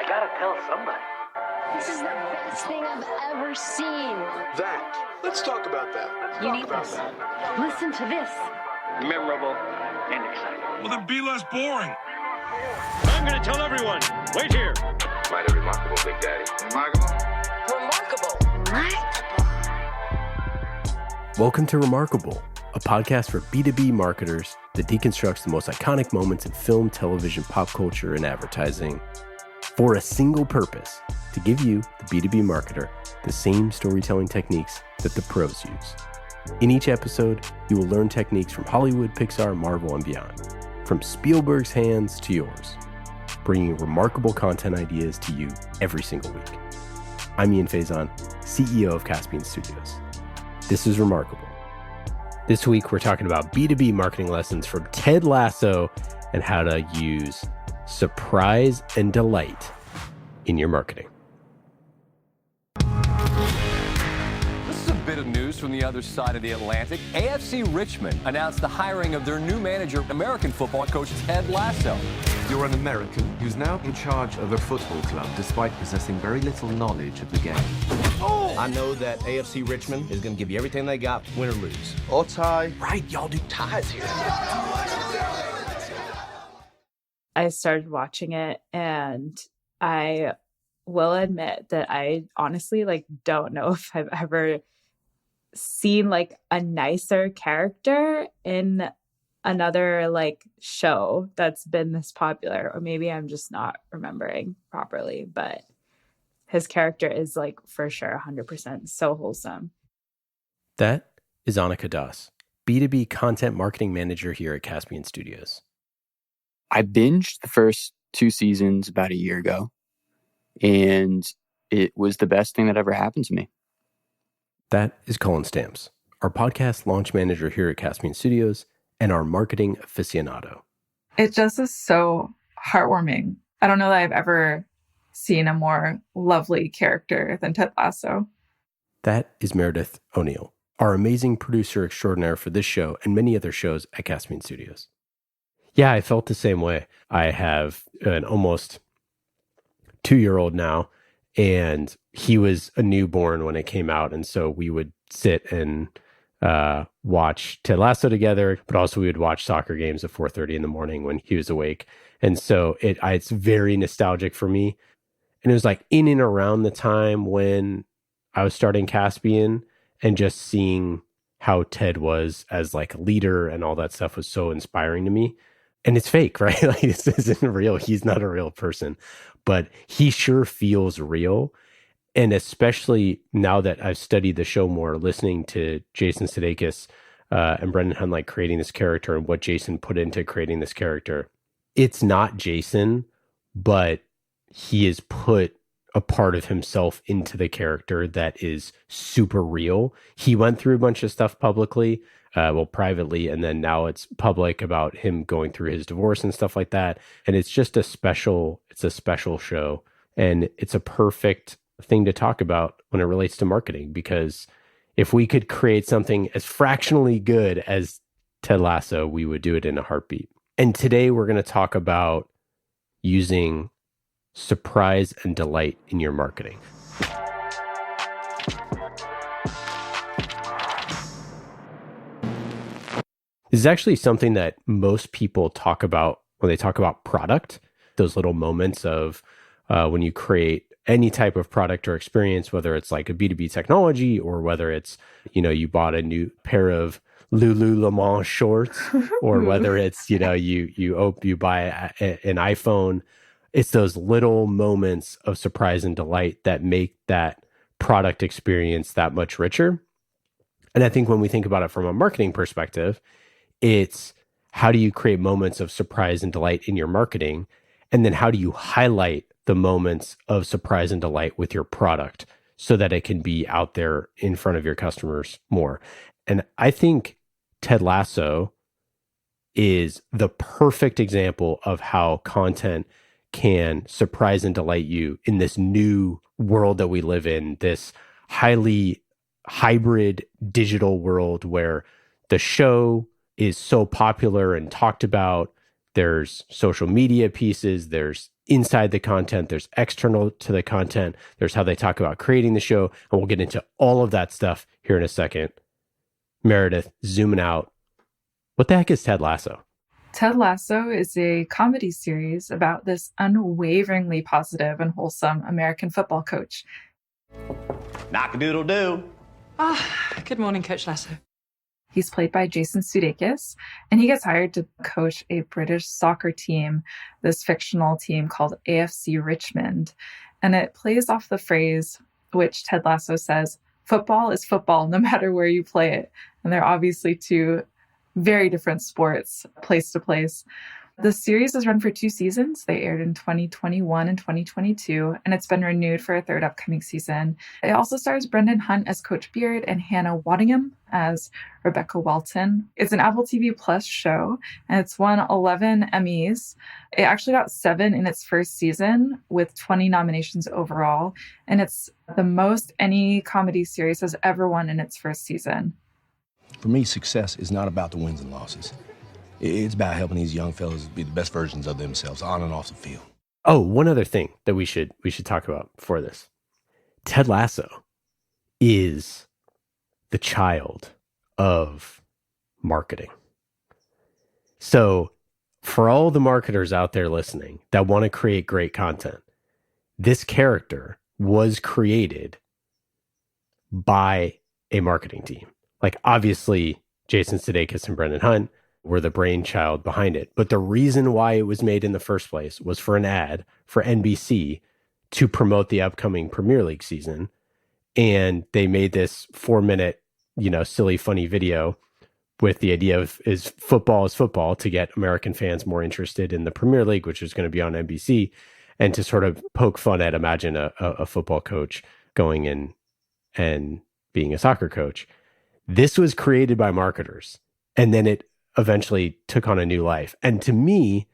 gotta tell somebody. This is the best thing I've ever seen. Let's talk about that. You need this. Listen to this. Memorable and exciting. Well, then be less boring. I'm going to tell everyone. Wait here. Mighty remarkable, Big Daddy. Remarkable. Welcome to Remarkable, a podcast for B2B marketers that deconstructs the most iconic moments in film, television, pop culture, and advertising for a single purpose: to give you, the B2B marketer, the same storytelling techniques that the pros use. In each episode, you will learn techniques from Hollywood, Pixar, Marvel, and beyond, from Spielberg's hands to yours, bringing remarkable content ideas to you every single week. I'm Ian Faison, CEO of Caspian Studios. This is Remarkable. This week, we're talking about B2B marketing lessons from Ted Lasso and how to use surprise and delight in your marketing. This is a bit of news from the other side of the Atlantic. AFC Richmond announced the hiring of their new manager, American football coach Ted Lasso. You're an American who's now in charge of a football club despite possessing very little knowledge of the game. I know that AFC Richmond is going to give you everything they got, win or lose. Or tie. Right, y'all do ties here. I started watching it, and I will admit that I honestly don't know if I've ever seen a nicer character in another show that's been this popular, or maybe I'm just not remembering properly, but his character is for sure 100% so wholesome. That is Annika Das, B2B content marketing manager here at Caspian Studios. I binged the first 2 seasons about a year ago, and it was the best thing that ever happened to me. That is Colin Stamps, our podcast launch manager here at Caspian Studios and our marketing aficionado. It just is so heartwarming. I don't know that I've ever seen a more lovely character than Ted Lasso. That is Meredith O'Neill, our amazing producer extraordinaire for this show and many other shows at Caspian Studios. Yeah, I felt the same way. I have an almost 2-year-old now, and he was a newborn when it came out. And so we would sit and watch Ted Lasso together, but also we would watch soccer games at 4:30 in the morning when he was awake. And so it's very nostalgic for me. And it was in and around the time when I was starting Caspian, and just seeing how Ted was as a leader and all that stuff was so inspiring to me. And it's fake, right? This isn't real. He's not a real person, but he sure feels real. And especially now that I've studied the show more, listening to Jason Sudeikis and Brendan Hunlike creating this character and what Jason put into creating this character, it's not Jason, but he has put a part of himself into the character that is super real. He went through a bunch of stuff publicly, privately, and then now it's public about him going through his divorce and stuff like that. And it's just a special show. And it's a perfect thing to talk about when it relates to marketing, because if we could create something as fractionally good as Ted Lasso, we would do it in a heartbeat. And today we're going to talk about using surprise and delight in your marketing. This is actually something that most people talk about when they talk about product, those little moments of when you create any type of product or experience, whether it's a B2B technology or whether it's, you bought a new pair of Lululemon shorts, or whether it's, you buy an iPhone. It's those little moments of surprise and delight that make that product experience that much richer. And I think when we think about it from a marketing perspective, it's how do you create moments of surprise and delight in your marketing? And then how do you highlight the moments of surprise and delight with your product so that it can be out there in front of your customers more? And I think Ted Lasso is the perfect example of how content can surprise and delight you in this new world that we live in, this highly hybrid digital world where the show is so popular and talked about there's social media pieces, there's inside the content, there's external to the content, there's how they talk about creating the show. And we'll get into all of that stuff here in a second. Meredith, zooming out. What the heck is Ted Lasso? Ted Lasso is a comedy series about this unwaveringly positive and wholesome American football coach. Knock-a-doodle-doo. Good morning, Coach Lasso. He's played by Jason Sudeikis, and he gets hired to coach a British soccer team, this fictional team called AFC Richmond. And it plays off the phrase, which Ted Lasso says, football is football no matter where you play it. And they're obviously two very different sports, place to place. The series is run for 2 seasons. They aired in 2021 and 2022, and it's been renewed for a 3rd upcoming season. It also stars Brendan Hunt as Coach Beard and Hannah Waddingham as Rebecca Welton. It's an Apple TV Plus show, and it's won 11 Emmys. It actually got 7 in its first season, with 20 nominations overall, and it's the most any comedy series has ever won in its first season. For me, success is not about the wins and losses. It's about helping these young fellas be the best versions of themselves on and off the field. Oh, one other thing that we should talk about before this. Ted Lasso is the child of marketing. So for all the marketers out there listening that want to create great content, this character was created by a marketing team. Like, obviously, Jason Sudeikis and Brendan Hunt were the brainchild behind it. But the reason why it was made in the first place was for an ad for NBC to promote the upcoming Premier League season. And they made this 4-minute, silly, funny video with the idea of is football to get American fans more interested in the Premier League, which is going to be on NBC, and to sort of poke fun at, imagine a football coach going in and being a soccer coach. This was created by marketers, and then it eventually took on a new life. And to me,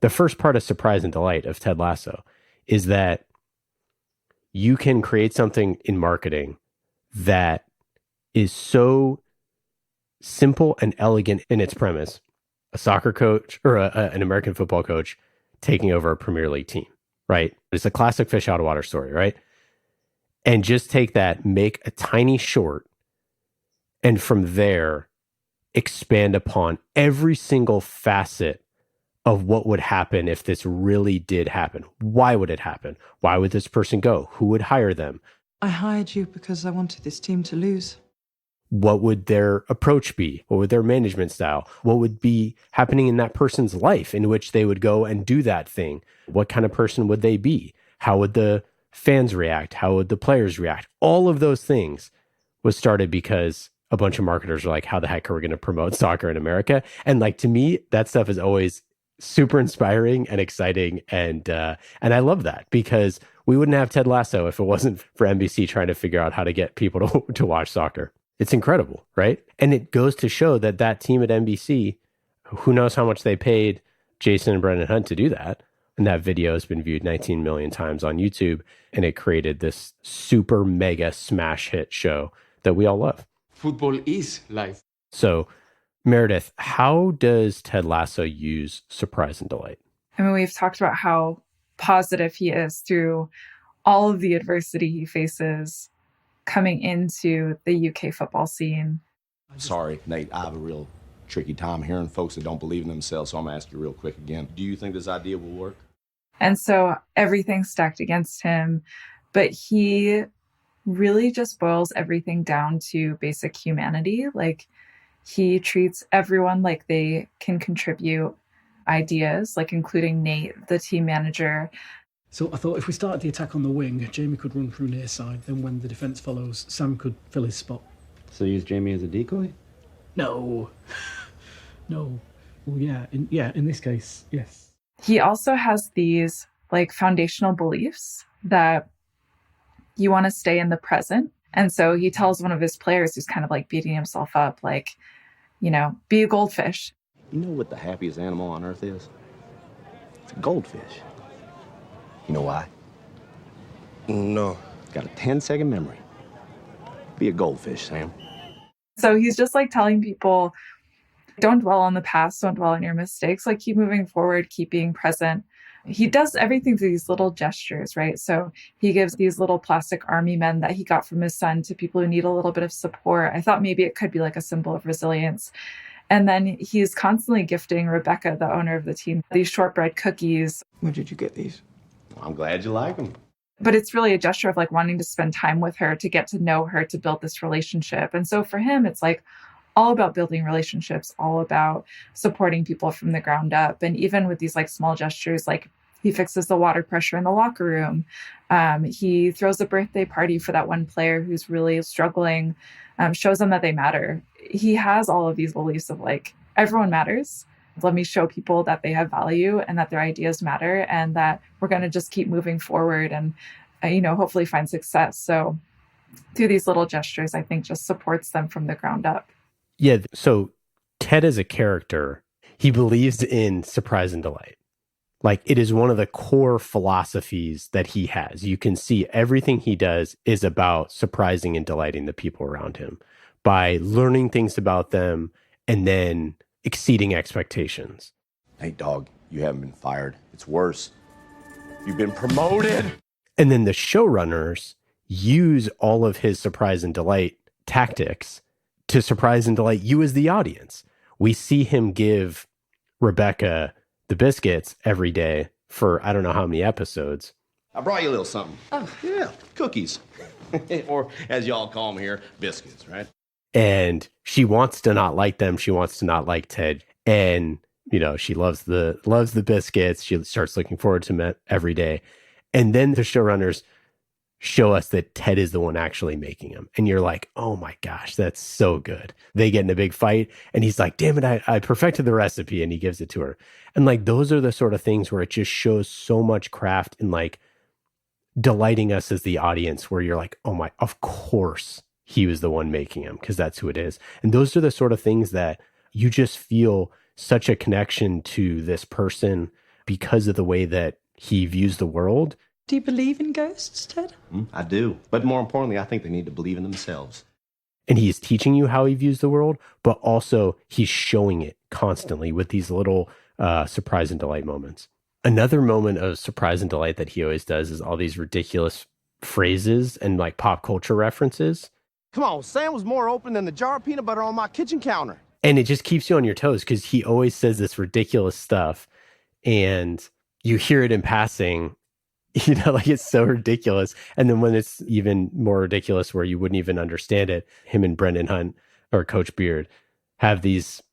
the first part of surprise and delight of Ted Lasso is that you can create something in marketing that is so simple and elegant in its premise. A soccer coach or an American football coach taking over a Premier League team, right? It's a classic fish out of water story, right? And just take that, make a tiny short, and from there, expand upon every single facet of what would happen if this really did happen. Why would it happen? Why would this person go? Who would hire them? I hired you because I wanted this team to lose. What would their approach be? What would their management style? What would be happening in that person's life in which they would go and do that thing? What kind of person would they be? How would the fans react? How would the players react? All of those things was started because a bunch of marketers are like, how the heck are we going to promote soccer in America? And like, to me, that stuff is always super inspiring and exciting. And I love that, because we wouldn't have Ted Lasso if it wasn't for NBC trying to figure out how to get people to watch soccer. It's incredible, right? And it goes to show that that team at NBC, who knows how much they paid Jason and Brendan Hunt to do that. And that video has been viewed 19 million times on YouTube. And it created this super mega smash hit show that we all love. Football is life. So, Meredith, how does Ted Lasso use surprise and delight? I mean, we've talked about how positive he is through all of the adversity he faces coming into the UK football scene. Sorry, Nate, I have a real tricky time hearing folks that don't believe in themselves, so I'm going to ask you real quick again. Do you think this idea will work? And so everything's stacked against him, but he really just boils everything down to basic humanity. Like, he treats everyone like they can contribute ideas, like including Nate, the team manager. So I thought if we started the attack on the wing, Jamie could run through near side, then when the defence follows, Sam could fill his spot. So use Jamie as a decoy? No. No. Well, in this case, yes. He also has these like foundational beliefs that you want to stay in the present. And so he tells one of his players who's kind of like beating himself up, like, be a goldfish. You know what the happiest animal on earth is? It's a goldfish. You know why? No. Got a 10-second memory. Be a goldfish, Sam. So he's just like telling people, Don't dwell on the past, don't dwell on your mistakes, like keep moving forward, keep being present. He does everything through these little gestures, right? So he gives these little plastic army men that he got from his son to people who need a little bit of support. I thought maybe it could be like a symbol of resilience. And then he's constantly gifting Rebecca, the owner of the team, these shortbread cookies. Where did you get these? I'm glad you like them. But it's really a gesture of like wanting to spend time with her, to get to know her, to build this relationship. And so for him, it's like all about building relationships, all about supporting people from the ground up. And even with these like small gestures, like he fixes the water pressure in the locker room. He throws a birthday party for that one player who's really struggling, shows them that they matter. He has all of these beliefs of like, everyone matters. Let me show people that they have value and that their ideas matter and that we're going to just keep moving forward and, hopefully find success. So through these little gestures, I think just supports them from the ground up. Yeah. So Ted as a character, he believes in surprise and delight. Like it is one of the core philosophies that he has. You can see everything he does is about surprising and delighting the people around him by learning things about them and then exceeding expectations. Hey, dog, you haven't been fired. It's worse. You've been promoted. And then the showrunners use all of his surprise and delight tactics to surprise and delight you as the audience. We see him give Rebecca the biscuits every day for I don't know how many episodes. I brought you a little something. Oh, yeah, cookies. Or as y'all call them here, biscuits, right? And she wants to not like them. She wants to not like Ted. And, she loves the biscuits. She starts looking forward to them every day. And then the showrunners show us that Ted is the one actually making them. And you're like, oh my gosh, that's so good. They get in a big fight and he's like, damn it, I perfected the recipe, and he gives it to her. And like, those are the sort of things where it just shows so much craft in like delighting us as the audience, where you're like, oh my, of course he was the one making them, because that's who it is. And those are the sort of things that you just feel such a connection to this person because of the way that he views the world. Do you believe in ghosts, Ted? I do. But more importantly, I think they need to believe in themselves. And he's teaching you how he views the world, but also he's showing it constantly with these little surprise and delight moments. Another moment of surprise and delight that he always does is all these ridiculous phrases and like pop culture references. Come on, Sam was more open than the jar of peanut butter on my kitchen counter. And it just keeps you on your toes because he always says this ridiculous stuff and you hear it in passing, like it's so ridiculous. And then when it's even more ridiculous where you wouldn't even understand it, him and Brendan Hunt or Coach Beard have these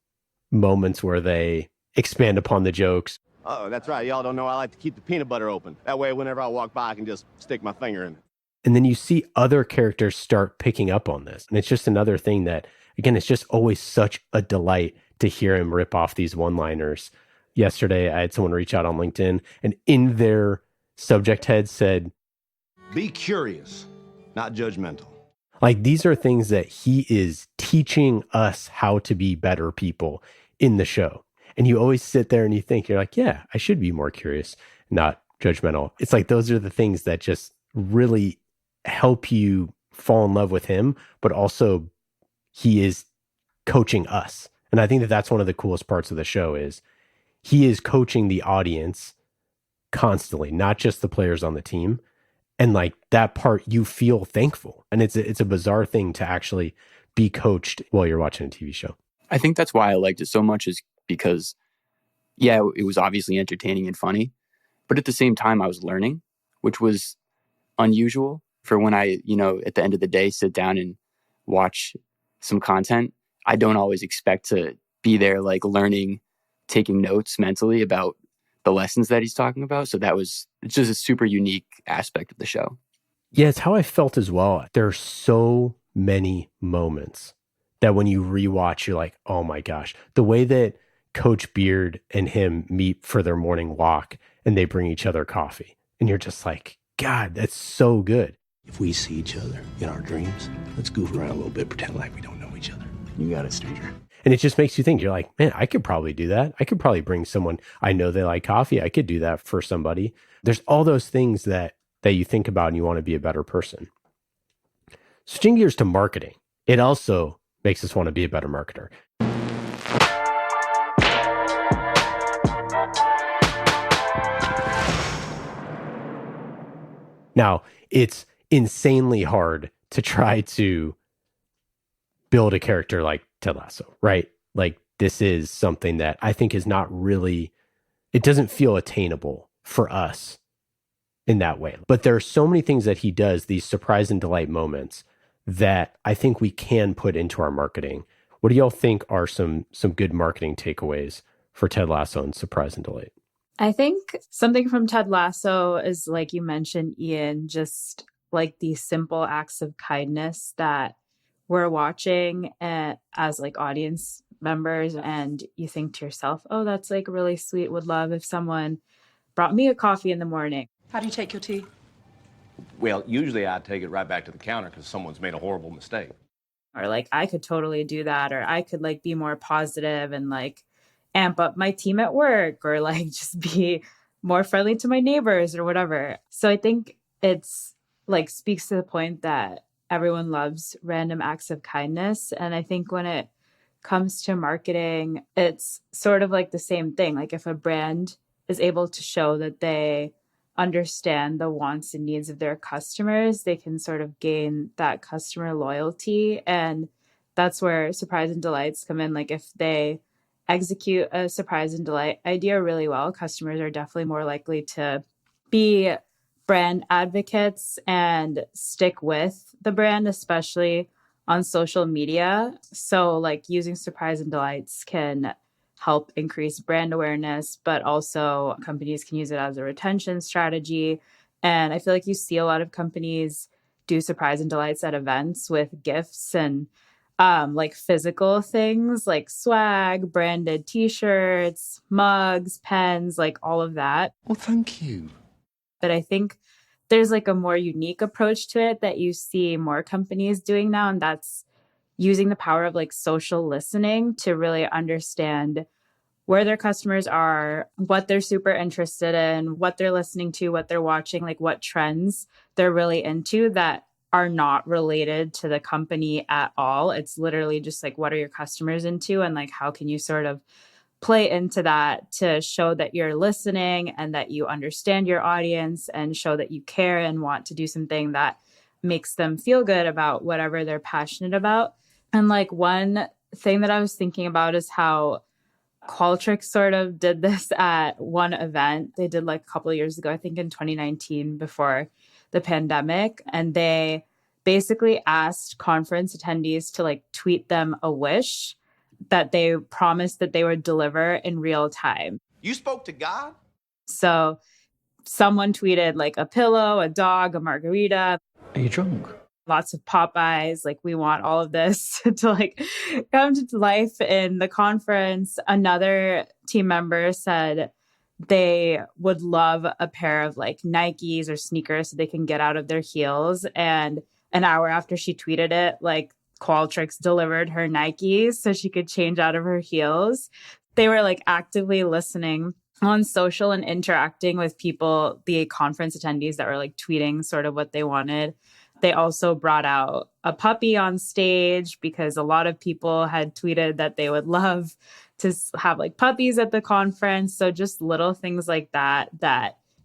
moments where they expand upon the jokes. Oh, that's right. Y'all don't know I like to keep the peanut butter open. That way, whenever I walk by, I can just stick my finger in it. And then you see other characters start picking up on this. And it's just another thing that, again, it's just always such a delight to hear him rip off these one-liners. Yesterday, I had someone reach out on LinkedIn, and in their subject head said, be curious, not judgmental. Like, these are things that he is teaching us how to be better people in the show. And you always sit there and you think, you're like, yeah, I should be more curious, not judgmental. It's like, those are the things that just really help you fall in love with him, but also he is coaching us. And I think that that's one of the coolest parts of the show is he is coaching the audience constantly, not just the players on the team. And like that part, you feel thankful. And it's a bizarre thing to actually be coached while you're watching a TV show. I think that's why I liked it so much, is because, yeah, it was obviously entertaining and funny, but at the same time I was learning, which was unusual for when I, at the end of the day, sit down and watch some content. I don't always expect to be there like learning, taking notes mentally about the lessons that he's talking about. So it's just a super unique aspect of the show. Yeah, it's how I felt as well. There are so many moments that when you rewatch, you're like, oh my gosh, the way that Coach Beard and him meet for their morning walk and they bring each other coffee. And you're just like, God, that's so good. If we see each other in our dreams, let's goof around a little bit, pretend like we don't know each other. You got it, stranger. And it just makes you think, you're like, man, I could probably do that. I could probably bring someone, I know they like coffee. I could do that for somebody. There's all those things that you think about and you want to be a better person. Switching gears to marketing, it also makes us want to be a better marketer. Now, it's insanely hard to try to build a character like Ted Lasso, right? Like, this is something that I think is not really, it doesn't feel attainable for us in that way. But there are so many things that he does, these surprise and delight moments, that I think we can put into our marketing. What do y'all think are some good marketing takeaways for Ted Lasso and surprise and delight? I think something from Ted Lasso is, like you mentioned, Ian, just like these simple acts of kindness that we're watching as like audience members, and you think to yourself, oh, that's like really sweet. Would love if someone brought me a coffee in the morning. How do you take your tea? Well, usually I take it right back to the counter because someone's made a horrible mistake. Or like, I could totally do that. Or I could like be more positive and like amp up my team at work, or like just be more friendly to my neighbors or whatever. So I think it's like speaks to the point that everyone loves random acts of kindness. And I think when it comes to marketing, it's sort of like the same thing. Like if a brand is able to show that they understand the wants and needs of their customers, they can sort of gain that customer loyalty. And that's where surprise and delights come in. Like if they execute a surprise and delight idea really well, customers are definitely more likely to be brand advocates and stick with the brand, especially on social media. So like using surprise and delights can help increase brand awareness, but also companies can use it as a retention strategy. And I feel like you see a lot of companies do surprise and delights at events with gifts and like physical things like swag, branded t-shirts, mugs, pens, like all of that. Well, thank you. But I think there's like a more unique approach to it that you see more companies doing now. And that's using the power of like social listening to really understand where their customers are, what they're super interested in, what they're listening to, what they're watching, like what trends they're really into that are not related to the company at all. It's literally just like, what are your customers into? And like, how can you sort of play into that to show that you're listening and that you understand your audience and show that you care and want to do something that makes them feel good about whatever they're passionate about. And like one thing that I was thinking about is how Qualtrics sort of did this at one event. They did like a couple of years ago, I think in 2019 before the pandemic. And they basically asked conference attendees to like tweet them a wish that they promised that they would deliver in real time. You spoke to God? So someone tweeted like a pillow, a dog, a margarita. Are you drunk? Lots of Popeyes. Like we want all of this to like come to life in the conference. Another team member said they would love a pair of like Nikes or sneakers so they can get out of their heels. And an hour after she tweeted it, like Qualtrics delivered her Nikes so she could change out of her heels. They were like actively listening on social and interacting with people, the conference attendees that were like tweeting sort of what they wanted. They also brought out a puppy on stage because a lot of people had tweeted that they would love to have like puppies at the conference. So just little things like that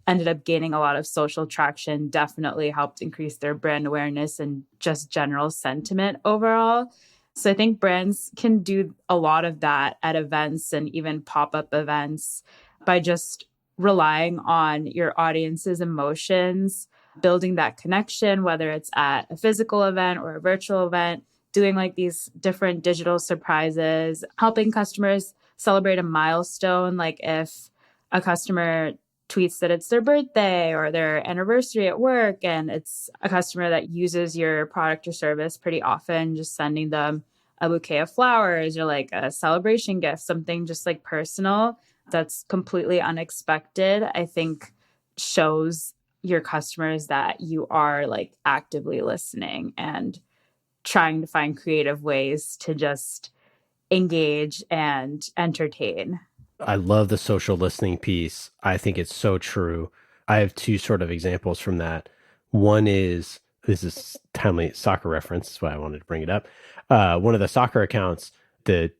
ended up gaining a lot of social traction, definitely helped increase their brand awareness and just general sentiment overall. So I think brands can do a lot of that at events and even pop-up events by just relying on your audience's emotions, building that connection, whether it's at a physical event or a virtual event, doing like these different digital surprises, helping customers celebrate a milestone. Like if a customer tweets that it's their birthday or their anniversary at work and it's a customer that uses your product or service pretty often, just sending them a bouquet of flowers or like a celebration gift, something just like personal that's completely unexpected, I think shows your customers that you are like actively listening and trying to find creative ways to just engage and entertain. I love the social listening piece. I think it's so true. I have two sort of examples from that. One is, this is timely soccer reference, that's why I wanted to bring it up. One of the soccer accounts, the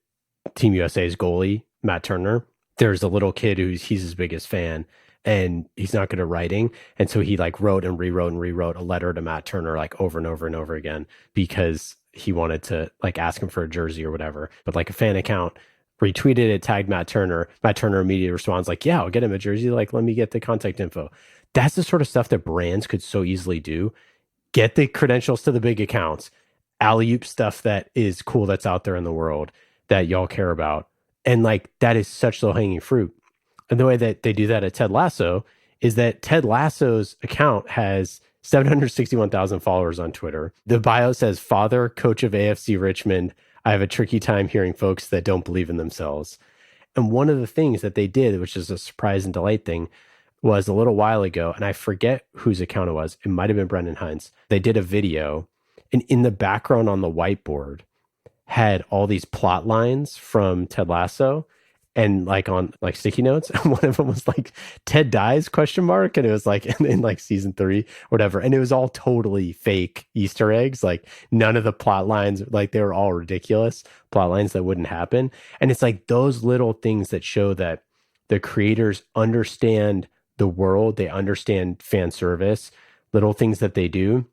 Team USA's goalie, Matt Turner, there's a little kid he's his biggest fan. and he's not good at writing. And so he like wrote and rewrote a letter to Matt Turner like over and over and over again because he wanted to like ask him for a jersey or whatever. But like a fan account retweeted it, tagged Matt Turner. Matt Turner immediately responds like, yeah, I'll get him a jersey. Like, let me get the contact info. That's the sort of stuff that brands could so easily do. Get the credentials to the big accounts, alley-oop stuff that is cool that's out there in the world that y'all care about. And like, that is such low-hanging fruit. And the way that they do that at Ted Lasso is that Ted Lasso's account has 761,000 followers on Twitter. The bio says, father, coach of AFC Richmond. I have a tricky time hearing folks that don't believe in themselves. And one of the things that they did, which is a surprise and delight thing, was a little while ago, and I forget whose account it was. It might have been Brendan Hines. They did a video, and in the background on the whiteboard had all these plot lines from Ted Lasso, and like on like sticky notes. And one of them was like, Ted dies, ? And it was like in like season 3 or whatever. And it was all totally fake Easter eggs. Like none of the plot lines, like they were all ridiculous plot lines that wouldn't happen. And it's like those little things that show that the creators understand the world. They understand fan service, little things that they do,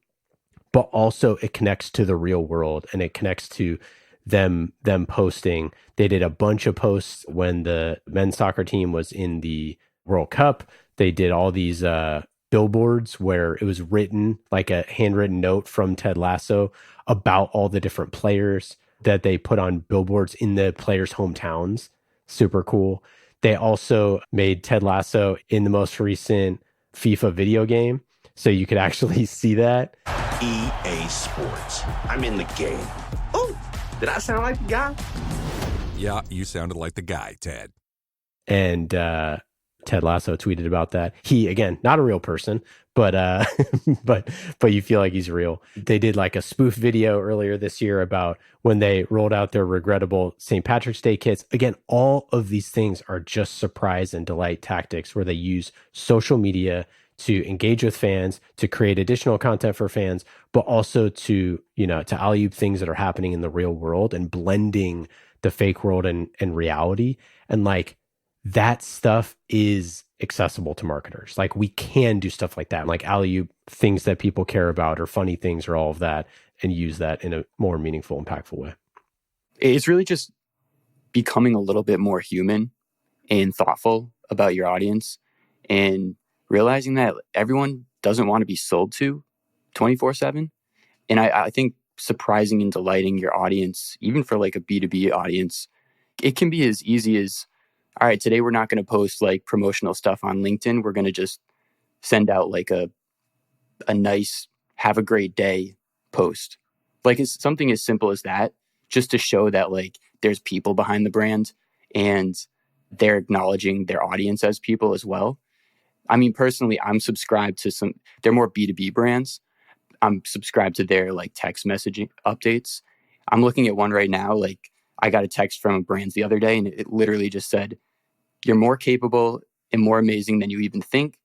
but also it connects to the real world and it connects to them posting. They did a bunch of posts when the men's soccer team was in the World Cup. They did all these billboards where it was written like a handwritten note from Ted Lasso about all the different players that they put on billboards in the players' hometowns. Super cool. They also made Ted Lasso in the most recent FIFA video game, so you could actually see that. EA Sports. I'm in the game. Oh, did I sound like the guy? Yeah, you sounded like the guy, Ted. And Ted Lasso tweeted about that. He, again, not a real person, but but you feel like he's real. They did like a spoof video earlier this year about when they rolled out their regrettable St. Patrick's Day kits. Again, all of these things are just surprise and delight tactics where they use social media to engage with fans, to create additional content for fans, but also to, you know, to alley-oop things that are happening in the real world and blending the fake world and reality. And like that stuff is accessible to marketers. Like we can do stuff like that, like alley-oop things that people care about or funny things or all of that, and use that in a more meaningful, impactful way. It's really just becoming a little bit more human and thoughtful about your audience and realizing that everyone doesn't want to be sold to 24/7. And I think surprising and delighting your audience, even for like a B2B audience, it can be as easy as, all right, today we're not going to post like promotional stuff on LinkedIn. We're going to just send out like a nice, have a great day post. Like it's something as simple as that, just to show that like there's people behind the brand and they're acknowledging their audience as people as well. I mean, personally, I'm subscribed to they're more B2B brands. I'm subscribed to their like text messaging updates. I'm looking at one right now. Like I got a text from a brand the other day and it literally just said, you're more capable and more amazing than you even think.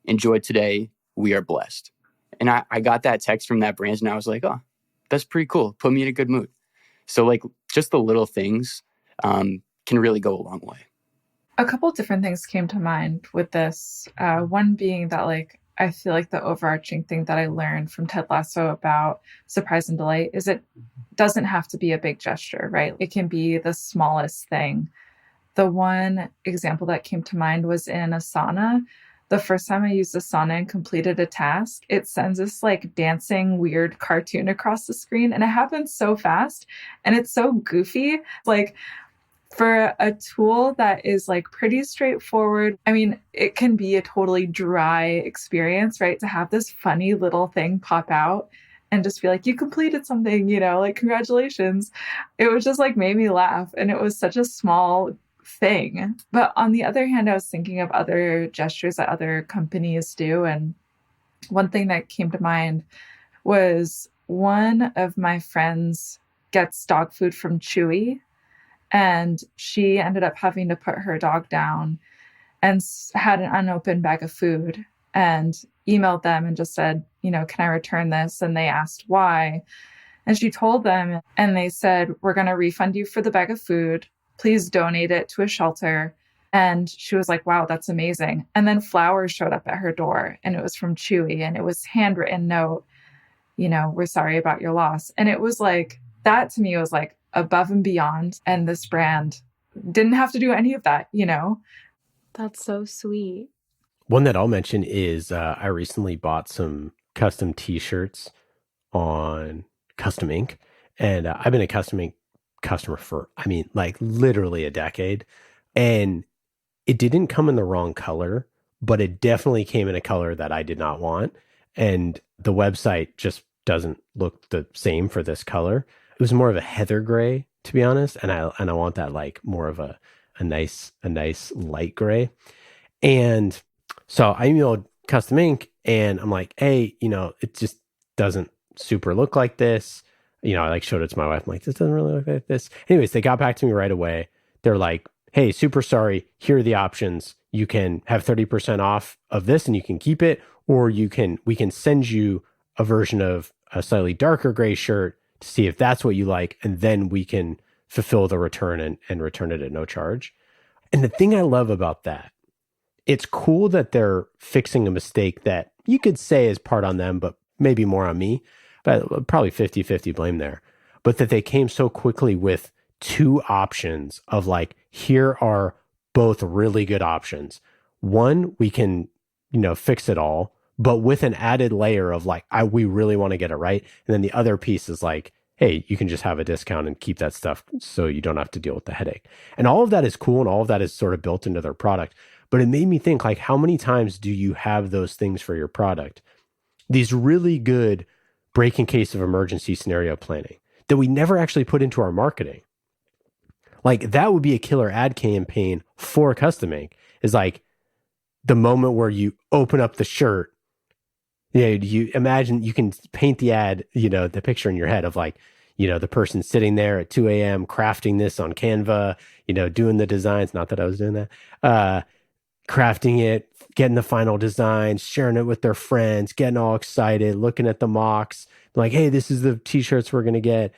Enjoy today. We are blessed. And I got that text from that brand and I was like, oh, that's pretty cool. Put me in a good mood. So like just the little things can really go a long way. A couple different things came to mind with this. One being that like, I feel like the overarching thing that I learned from Ted Lasso about surprise and delight is it doesn't have to be a big gesture, right? It can be the smallest thing. The one example that came to mind was in Asana. The first time I used Asana and completed a task, it sends this like dancing weird cartoon across the screen. And it happens so fast and it's so goofy. Like for a tool that is like pretty straightforward, I mean, it can be a totally dry experience, right? To have this funny little thing pop out and just be like, you completed something, you know, like congratulations. It was just like made me laugh. And it was such a small thing. But on the other hand, I was thinking of other gestures that other companies do. And one thing that came to mind was one of my friends gets dog food from Chewy. And she ended up having to put her dog down and had an unopened bag of food and emailed them and just said, you know, can I return this? And they asked why. And she told them and they said, we're going to refund you for the bag of food. Please donate it to a shelter. And she was like, wow, that's amazing. And then flowers showed up at her door, and it was from Chewy, and it was handwritten note, we're sorry about your loss. And it was like, that to me was like above and beyond. And this brand didn't have to do any of that, That's so sweet. One that I'll mention is I recently bought some custom t-shirts on Custom Ink. And I've been a Custom Ink customer for, literally a decade. And it didn't come in the wrong color, but it definitely came in a color that I did not want. And the website just doesn't look the same for this color. It was more of a heather gray, to be honest. And I want that like more of a nice light gray. And so I emailed Custom Ink and I'm like, hey, it just doesn't super look like this. I like showed it to my wife. I'm like, this doesn't really look like this. Anyways, they got back to me right away. They're like, hey, super sorry. Here are the options. You can have 30% off of this and you can keep it, or we can send you a version of a slightly darker gray shirt to see if that's what you like. And then we can fulfill the return and return it at no charge. And the thing I love about that, it's cool that they're fixing a mistake that you could say is part on them, but maybe more on me, but probably 50-50 blame there. But that they came so quickly with two options of like, here are both really good options. One, we can, fix it all, but with an added layer of like, we really want to get it right. And then the other piece is like, hey, you can just have a discount and keep that stuff so you don't have to deal with the headache. And all of that is cool. And all of that is sort of built into their product. But it made me think, like, how many times do you have those things for your product? These really good break in case of emergency scenario planning that we never actually put into our marketing. Like, that would be a killer ad campaign for Custom Ink, is like the moment where you open up the shirt. You imagine, you can paint the ad, the picture in your head of like, the person sitting there at 2 a.m. crafting this on Canva, doing the designs. Not that I was doing that. Crafting it, getting the final designs, sharing it with their friends, getting all excited, looking at the mocks, like, hey, this is the t-shirts we're going to get.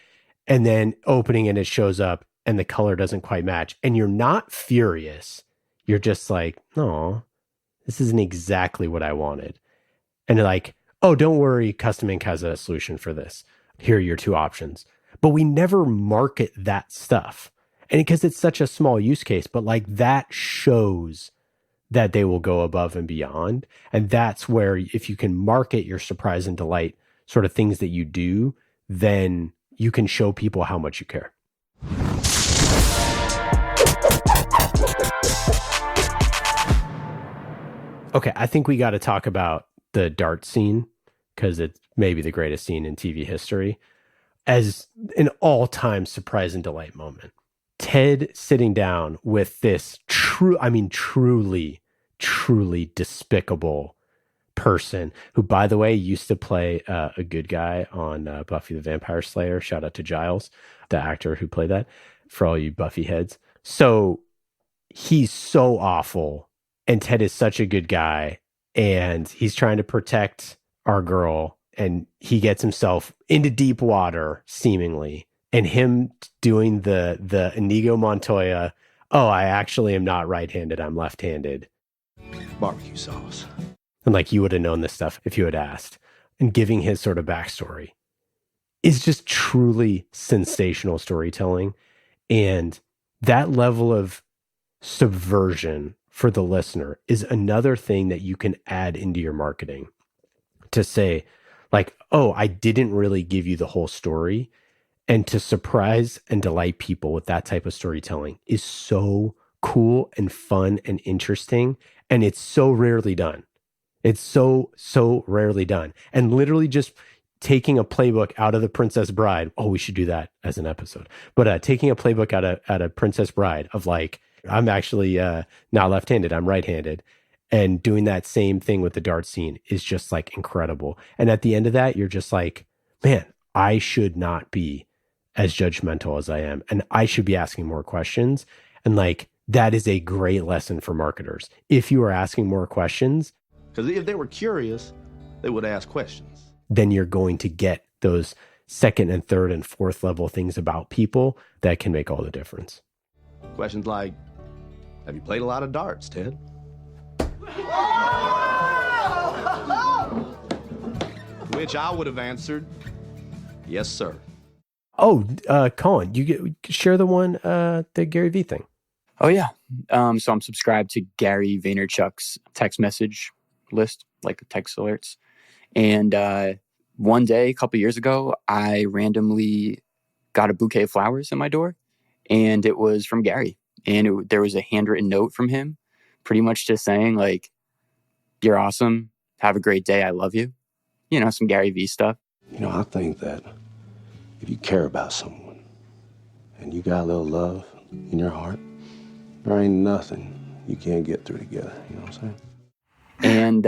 And then opening it, it shows up and the color doesn't quite match. And you're not furious. You're just like, no, this isn't exactly what I wanted. And they're like, oh, don't worry, Custom Ink has a solution for this. Here are your two options. But we never market that stuff. And because it's such a small use case, but like that shows that they will go above and beyond. And that's where, if you can market your surprise and delight sort of things that you do, then you can show people how much you care. Okay, I think we got to talk about the dart scene, because it's maybe the greatest scene in TV history, as an all-time surprise and delight moment. Ted sitting down with this truly despicable person who, by the way, used to play a good guy on Buffy the Vampire Slayer. Shout out to Giles, the actor who played that, for all you Buffy heads. So he's so awful, and Ted is such a good guy, and he's trying to protect our girl, and he gets himself into deep water, seemingly. And him doing the Inigo Montoya, oh, I actually am not right-handed, I'm left-handed. Barbecue sauce. And like, you would have known this stuff if you had asked. And giving his sort of backstory is just truly sensational storytelling. And that level of subversion for the listener is another thing that you can add into your marketing to say, like, oh, I didn't really give you the whole story. And to surprise and delight people with that type of storytelling is so cool and fun and interesting. And it's so rarely done. It's so rarely done. And literally just taking a playbook out of The Princess Bride. Oh, we should do that as an episode. But taking a playbook out of Princess Bride of like, I'm actually not left-handed, I'm right-handed. And doing that same thing with the dart scene is just like incredible. And at the end of that, you're just like, man, I should not be as judgmental as I am. And I should be asking more questions. And like, that is a great lesson for marketers. If you are asking more questions, because if they were curious, they would ask questions. Then you're going to get those second and third and fourth level things about people that can make all the difference. Questions like, Have you played a lot of darts, Ted? To which I would have answered, yes, sir. Oh, Colin, share the one, the Gary Vee thing. Oh, yeah. So I'm subscribed to Gary Vaynerchuk's text message list, like text alerts. And one day, a couple years ago, I randomly got a bouquet of flowers in my door, and it was from Gary. And there was a handwritten note from him, pretty much just saying, like, you're awesome. Have a great day. I love you. You know, some Gary Vee stuff. You know, I think that if you care about someone and you got a little love in your heart, there ain't nothing you can't get through together. You know what I'm saying? And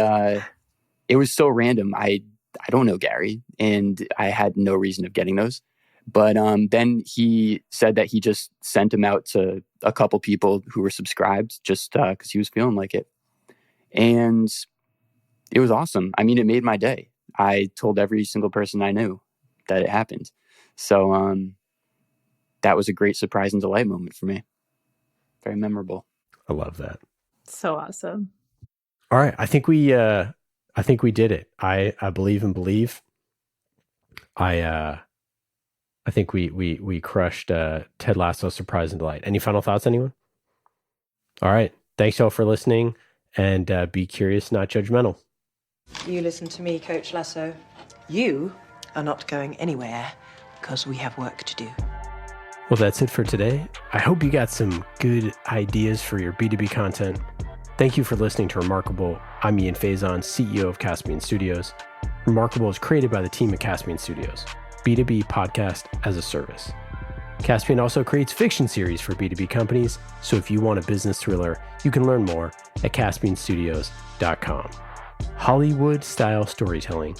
it was so random. I don't know Gary, and I had no reason of getting those. But then he said that he just sent them out to a couple people who were subscribed just because he was feeling like it. And it was awesome. I mean, it made my day. I told every single person I knew that it happened. So that was a great surprise and delight moment for me. Very memorable. I love that. So awesome. All right. I think we did it. I believe and believe. I think we crushed Ted Lasso Surprise and Delight. Any final thoughts, anyone? All right. Thanks y'all for listening, and be curious, not judgmental. You listen to me, Coach Lasso. You are not going anywhere because we have work to do. Well, that's it for today. I hope you got some good ideas for your B2B content. Thank you for listening to Remarkable. I'm Ian Faison, CEO of Caspian Studios. Remarkable is created by the team at Caspian Studios, B2B podcast as a service. Caspian also creates fiction series for B2B companies, so if you want a business thriller, you can learn more at caspianstudios.com. Hollywood-style storytelling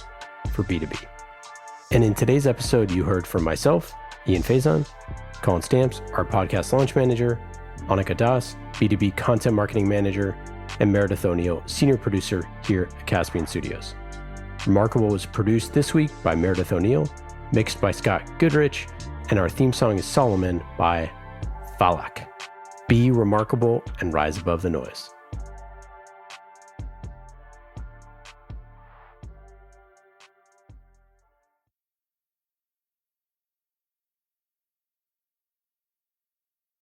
for B2B. And in today's episode, you heard from myself, Ian Faison, Colin Stamps, our podcast launch manager, Annika Das, B2B content marketing manager, and Meredith O'Neill, senior producer here at Caspian Studios. Remarkable was produced this week by Meredith O'Neill, mixed by Scott Goodrich, and our theme song is Solomon by Falak. Be remarkable and rise above the noise.